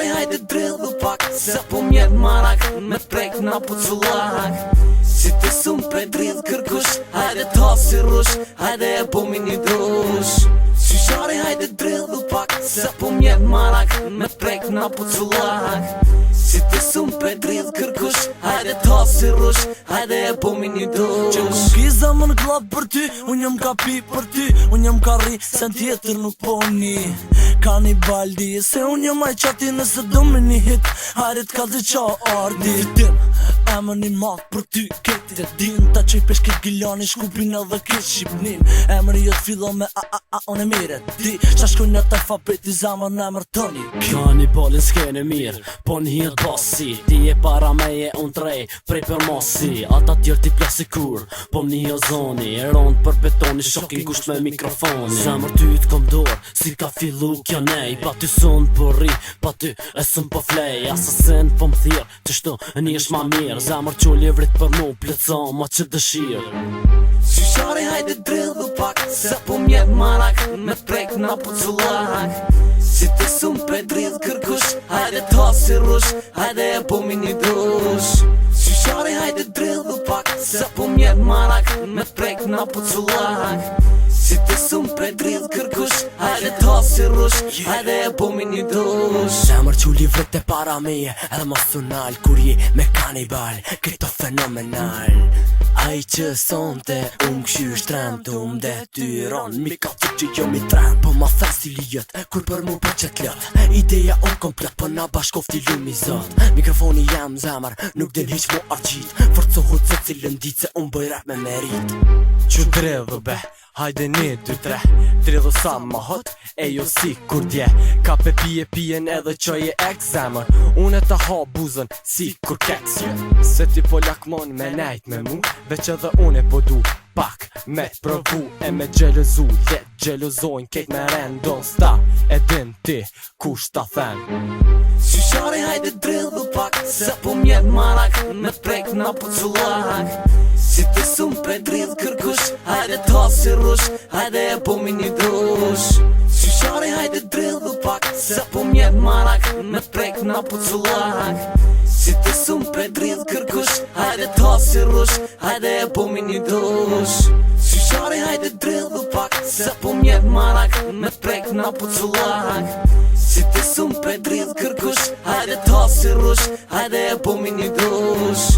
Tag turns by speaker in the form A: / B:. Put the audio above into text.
A: Shqare hajde drillu pak, se po mjet marak, me prek na pucullak. Si të sum pe drill kërkush, hajde ta si rush, hajde e po mi një dush. Shqare hajde drillu pak, se po mjet marak, me prek na pucullak. Si të sum pe drill kërkush, hajde ta si rush, hajde e po mi një dush.
B: Që kum kiza më në klap për ty, unë jam ka pi për ty, unë jam ka ri, sen tjetër nuk po një. Ka një baldi, se unë jam aj qati nëse do me një hit, hajde t'ka dhe qa ardi. Fitim, emër një matë për ty, këtë të din, ta qoj pesh këtë gilani, shkupin edhe këtë shqipnin. Emër jëtë fillo me unë e mire ti, qa shkoj në të alfabeti zamër në emër tëni.
C: Ka një bolin s'kene mirë, po një hirë basi, ti e para meje unë trej, prej për mosi. Ata tjerë ti plasi kur, po më një zoni, e rondë për betoni, shokin kusht me mikrofoni. Zemër ty t'kom dorë, si ka fillu kjo nej, pa ty sonë po ri, pa ty e sën po flej. Asasin po më thirë, që shtu e një është ma mirë, zemër qulli vrit për mu, plëco ma që dëshirë.
A: Shqare hajde drillu pak, se po mjet marak, me prek na pucullak. Si të sum pe drill kërkush, hajde ta si rush, hajde e po mi një dush. Shqare hajde drillu pak, se po mjet marak, me prek na pucullak. Si të sum pe drill kërkush, hajde ta si rush, hajde e po mi një dush.
C: Zemër qulli vrit e para meje, edhe emocional, kur je me kanibal, këto fenomenal. Ai që sonte, këshyr shtremt, detyron, mi ka të që jo mi trem. Po ma festi lijet, kur për mu për qët lët, ideja unë komplet, po na bashkofti lumi zot. Mikrofoni jam zemër, nuk din hiq mu arqit, forcohut se cilën dit se unë bëj rap me merit.
D: Që drillu be, hajde 1, 2, 3, drillu sa ma hot, e jo si kur dje. Ka pe pijen edhe qoje ek zemër, unë e ta ha buzën si kur keks. Se ti po lakmon me nejt me mu, veç edhe unë e po du pak me t'provu e me gjelëzu. Let gjelëzojnë kejt me ren, don't stop, e din ti kush ta them.
A: Shqare hajde drillu pak, se po mjet marak, me prek na pucullak. Si të sum pe drill kërkush, hajde ta si rush, hajde e po mi një dush. Shqare hajde drillu pak, se po mjet marak, me prek na pucullak. Si të sum pe drill kërkush, hajde ta si rush, hajde e po mi një dush. Shqare hajde drillu pak, se po mjet marak, me prek na pucullak. Si të sum pe drill kërkush, hajde ta si rush, hajde e po mi një dush.